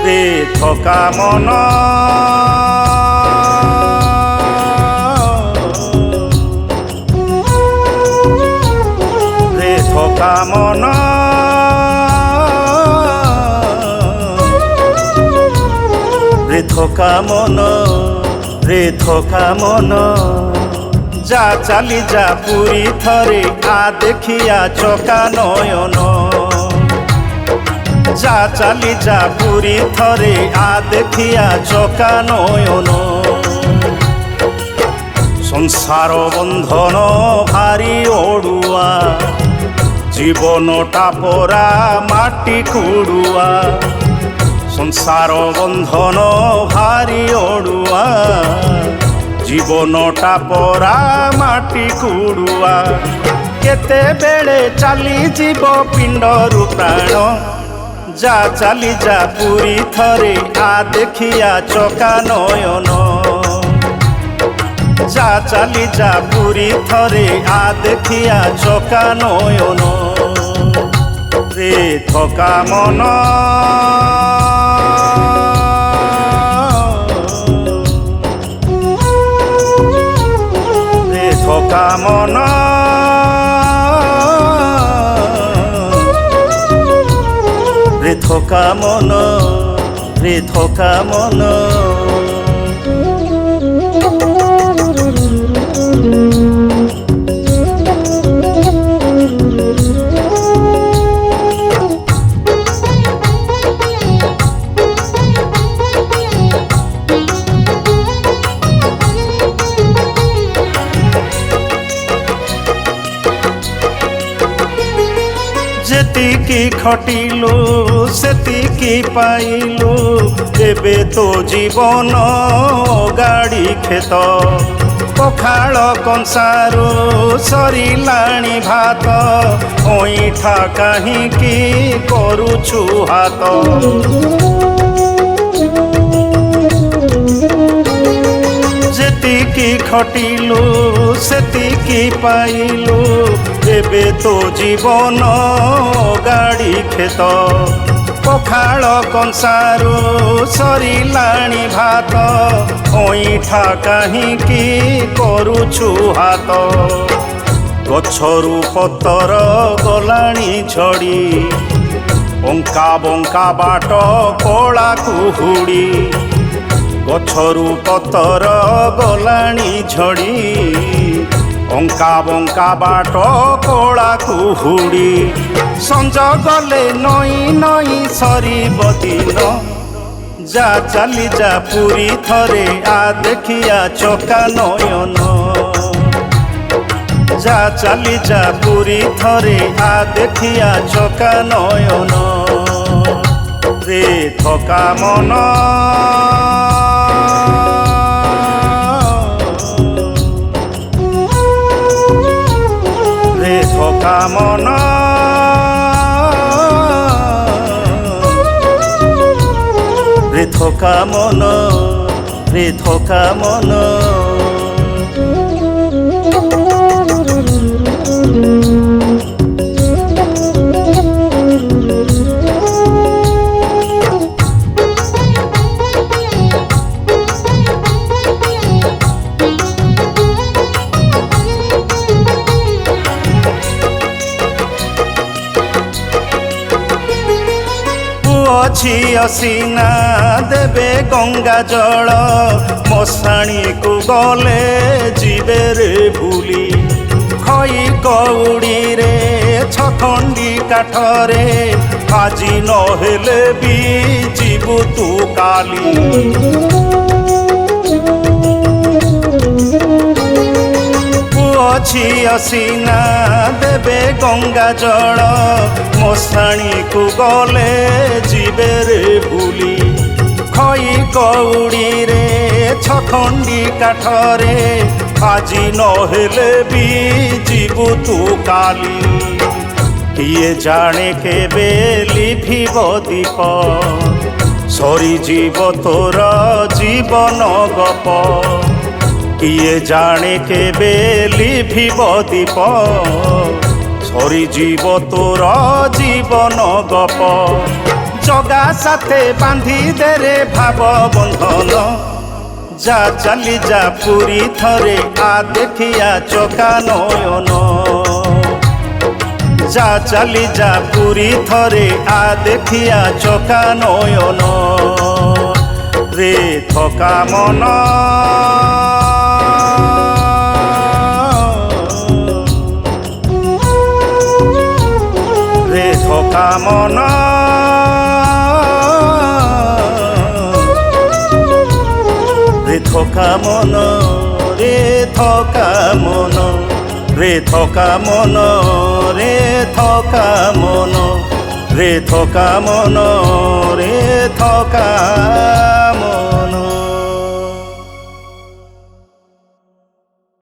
রে থকা মন রে থকা মন রে থকা মন রে থকা মন যা চালি যা পুরী থরে আ দেখিয়া চকা নয়ন যা চালি যা পুরী থরে আ দেখিয়া চকা নয়ন সংসার বন্ধন ভারি অড়ুয়া জীবনটা পরা মাটি কুড়ুয়া সংসার বন্ধন ভারি অড়ুয়া জীবনটা পরা মাটি কুড়ুয়া কেতেবেলে চালি জীব পিণ্ডরু প্রাণ যা চালি যা পুরী থরে আ দেখিয়া চকা নয়ন যা চালি যা পুরী থরে আ দেখিয়া চকা নয়ন রে থকা মন রে থকা মন রে থকা মন রে থকা মন যেতিকি খটিলু সেতিকি পাইলু এবে তো জীবন গাড়ি ক্ষেত পখাଳ କଂସାରୁ ସରିଲାଣି ଭାତ ଅଇଁଠା କାହିଁକି କରୁଛୁ ହାତ ଯେତିକି ଖଟିଲୁ ସେତିକି ପାଇଲୁ ଏବେ ତ ଜୀବନ ଗାଡ଼ି କ୍ଷେତ ପଖାଳ କଂସାରୁ ସରିଲାଣି ଭାତ ଅଇଁଠା କାହିଁକି କରୁଛୁ ହାତ ଗଛରୁ ପତର ଗଲାଣି ଝଡ଼ି ବଙ୍କା ବଙ୍କା ବାଟ କଳା କୁହୁଡ଼ି ଗଛରୁ ପତର ଗଲାଣି ଝଡ଼ି ବଙ୍କା ବଙ୍କା ବାଟ କଳା କୁହୁଡ଼ି ସଞ୍ଜ ଗଲେ ନଈ ନଈ ସରିବ ଦିନ ଯା ଚାଲି ଯା ପୁରୀ ଥରେ ଆ ଦେଖିଆ ଚକା ନୟନ ଯା ଚାଲି ଯା ପୁରୀ ଥରେ ଆ ଦେଖିଆ ଚକା ନୟନ ରେ ଥକା ମନ রে থকা মন রে থকা মন রে থকা মন ଝିଅ ସିନା ଦେବେ ଗଙ୍ଗା ଜଳ ମଶାଣୀକୁ ଗଲେ ଯିବେ ରେ ଭୁଲି ଖଇ କଉଡ଼ିରେ ଛଖଣ୍ଡି କାଠରେ ଆଜି ନହେଲେ ବି ଯିବୁ ତୁ କାଲି ଝିଅ ସିନା ଦେବେ ଗଙ୍ଗା ଜଳ ମଶାଣୀକୁ ଗଲେ ଯିବେ ରେ ଭୁଲି ଖଇ କଉଡ଼ିରେ ଛଖଣ୍ଡି କାଠରେ ଆଜି ନହେଲେ ବି ଯିବୁ ତୁ କାଲି କିଏ ଜାଣେ କେବେ ଲିଭିବ ଦୀପ ସରିଯିବ ତୋର ଜୀବନ ଗପ କିଏ ଜାଣେ କେବେ ଲିଭିବ ଦୀପ ସରିଯିବ ତୋର ଜୀବନ ଗପ জগা সাথে বাঁধি দে রে ভাব বন্ধন যা চালি যা পুরী থরে আ দেখিয়া চকা নয়ন যা চালি যা পুরী থরে আ দেখিয়া চকা নয়ন রে থকা মন রে থকা মন রে থকা মন রে থকা মন রে থকা মন রে থকা মন রে থকা মন রে থকা